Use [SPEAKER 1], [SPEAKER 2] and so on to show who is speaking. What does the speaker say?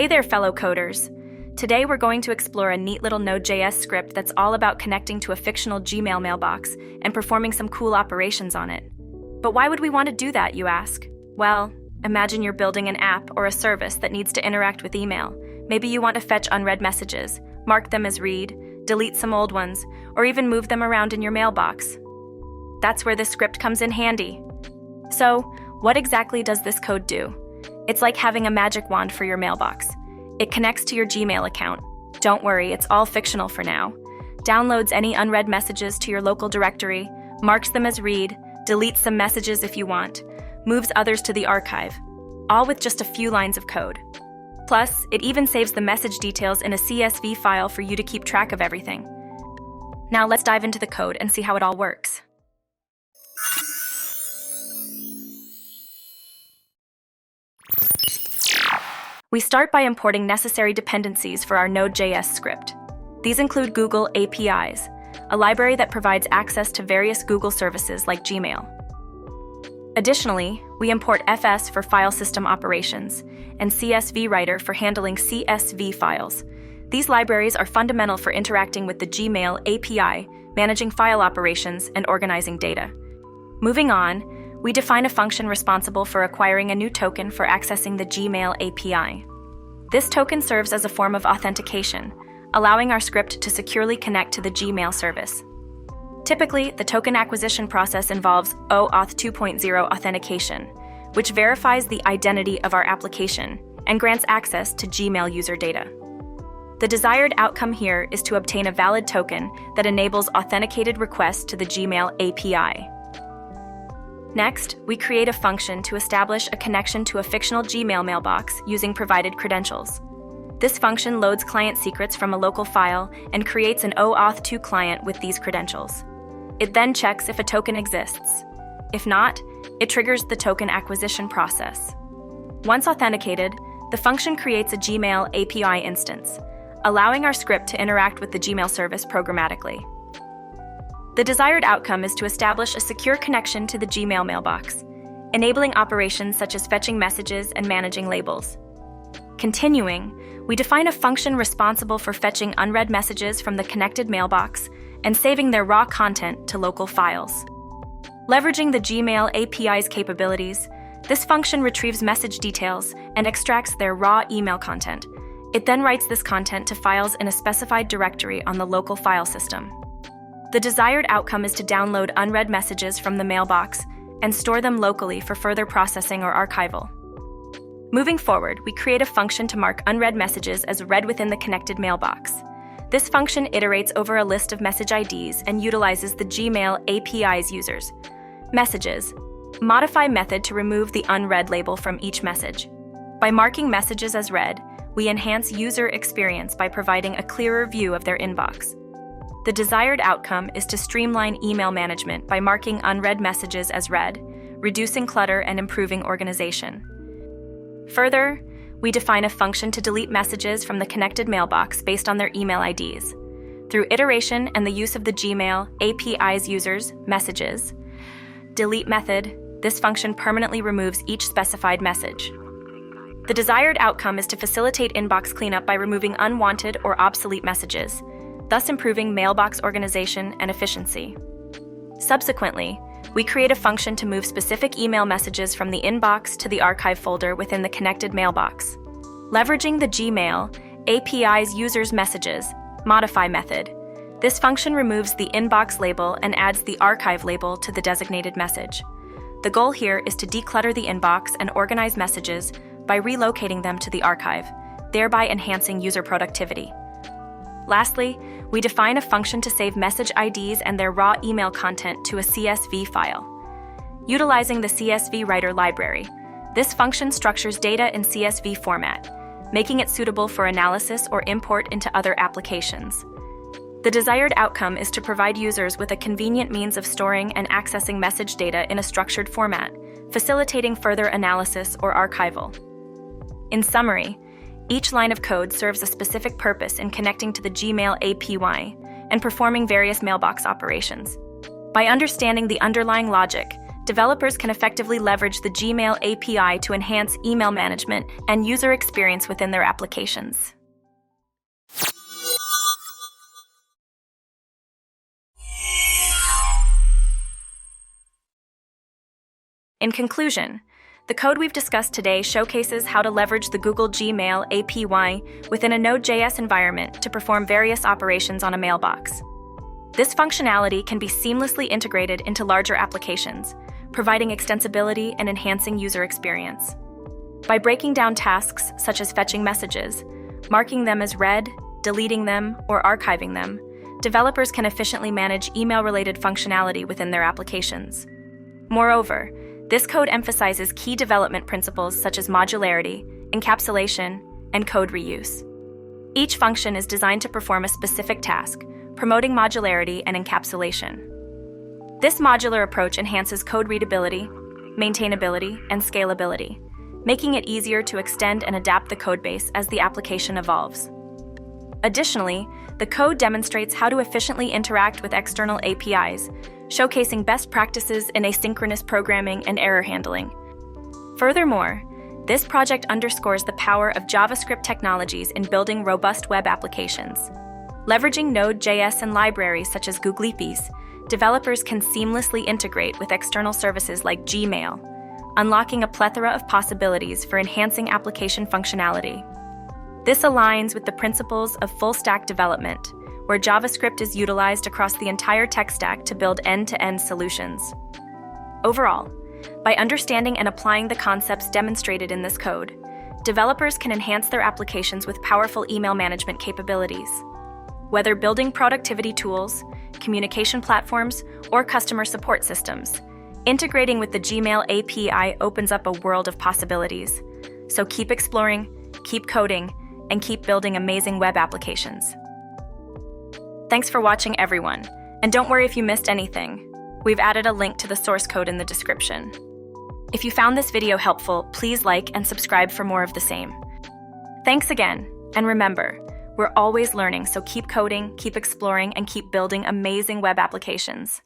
[SPEAKER 1] Hey there, fellow coders. Today we're going to explore a neat little Node.js script that's all about connecting to a fictional Gmail mailbox and performing some cool operations on it. But why would we want to do that, you ask? Well, imagine you're building an app or a service that needs to interact with email. Maybe you want to fetch unread messages, mark them as read, delete some old ones, or even move them around in your mailbox. That's where this script comes in handy. So, what exactly does this code do? It's like having a magic wand for your mailbox. It connects to your Gmail account. Don't worry, it's all fictional for now. Downloads any unread messages to your local directory, marks them as read, deletes some messages if you want, moves others to the archive, all with just a few lines of code. Plus, it even saves the message details in a CSV file for you to keep track of everything. Now let's dive into the code and see how it all works. We start by importing necessary dependencies for our Node.js script. These include Google APIs, a library that provides access to various Google services like Gmail. Additionally, we import FS for file system operations and CSV Writer for handling CSV files. These libraries are fundamental for interacting with the Gmail API, managing file operations, and organizing data. Moving on, we define a function responsible for acquiring a new token for accessing the Gmail API. This token serves as a form of authentication, allowing our script to securely connect to the Gmail service. Typically, the token acquisition process involves OAuth 2.0 authentication, which verifies the identity of our application and grants access to Gmail user data. The desired outcome here is to obtain a valid token that enables authenticated requests to the Gmail API. Next, we create a function to establish a connection to a fictional Gmail mailbox using provided credentials. This function loads client secrets from a local file and creates an OAuth 2 client with these credentials. It then checks if a token exists. If not, it triggers the token acquisition process. Once authenticated, the function creates a Gmail API instance, allowing our script to interact with the Gmail service programmatically. The desired outcome is to establish a secure connection to the Gmail mailbox, enabling operations such as fetching messages and managing labels. Continuing, we define a function responsible for fetching unread messages from the connected mailbox and saving their raw content to local files. Leveraging the Gmail API's capabilities, this function retrieves message details and extracts their raw email content. It then writes this content to files in a specified directory on the local file system. The desired outcome is to download unread messages from the mailbox and store them locally for further processing or archival. Moving forward, we create a function to mark unread messages as read within the connected mailbox. This function iterates over a list of message IDs and utilizes the Gmail API's users. Messages. Modify method to remove the unread label from each message. By marking messages as read, we enhance user experience by providing a clearer view of their inbox. The desired outcome is to streamline email management by marking unread messages as read, reducing clutter and improving organization. Further, we define a function to delete messages from the connected mailbox based on their email IDs. Through iteration and the use of the Gmail API's users' messages, delete method, this function permanently removes each specified message. The desired outcome is to facilitate inbox cleanup by removing unwanted or obsolete messages, thus improving mailbox organization and efficiency. Subsequently, we create a function to move specific email messages from the inbox to the archive folder within the connected mailbox. Leveraging the Gmail API's users' messages, modify method, this function removes the inbox label and adds the archive label to the designated message. The goal here is to declutter the inbox and organize messages by relocating them to the archive, thereby enhancing user productivity. Lastly, we define a function to save message IDs and their raw email content to a CSV file. Utilizing the CSV Writer library, this function structures data in CSV format, making it suitable for analysis or import into other applications. The desired outcome is to provide users with a convenient means of storing and accessing message data in a structured format, facilitating further analysis or archival. In summary, each line of code serves a specific purpose in connecting to the Gmail API and performing various mailbox operations. By understanding the underlying logic, developers can effectively leverage the Gmail API to enhance email management and user experience within their applications. In conclusion, the code we've discussed today showcases how to leverage the Google Gmail API within a Node.js environment to perform various operations on a mailbox. This functionality can be seamlessly integrated into larger applications, providing extensibility and enhancing user experience. By breaking down tasks such as fetching messages, marking them as read, deleting them, or archiving them, developers can efficiently manage email-related functionality within their applications. Moreover, this code emphasizes key development principles such as modularity, encapsulation, and code reuse. Each function is designed to perform a specific task, promoting modularity and encapsulation. This modular approach enhances code readability, maintainability, and scalability, making it easier to extend and adapt the codebase as the application evolves. Additionally, the code demonstrates how to efficiently interact with external APIs, showcasing best practices in asynchronous programming and error handling. Furthermore, this project underscores the power of JavaScript technologies in building robust web applications. Leveraging Node.js and libraries such as Googleapis, developers can seamlessly integrate with external services like Gmail, unlocking a plethora of possibilities for enhancing application functionality. This aligns with the principles of full-stack development, where JavaScript is utilized across the entire tech stack to build end-to-end solutions. Overall, by understanding and applying the concepts demonstrated in this code, developers can enhance their applications with powerful email management capabilities. Whether building productivity tools, communication platforms, or customer support systems, integrating with the Gmail API opens up a world of possibilities. So keep exploring, keep coding, and keep building amazing web applications. Thanks for watching, everyone. And don't worry if you missed anything. We've added a link to the source code in the description. If you found this video helpful, please like and subscribe for more of the same. Thanks again, and remember, we're always learning, so keep coding, keep exploring, and keep building amazing web applications.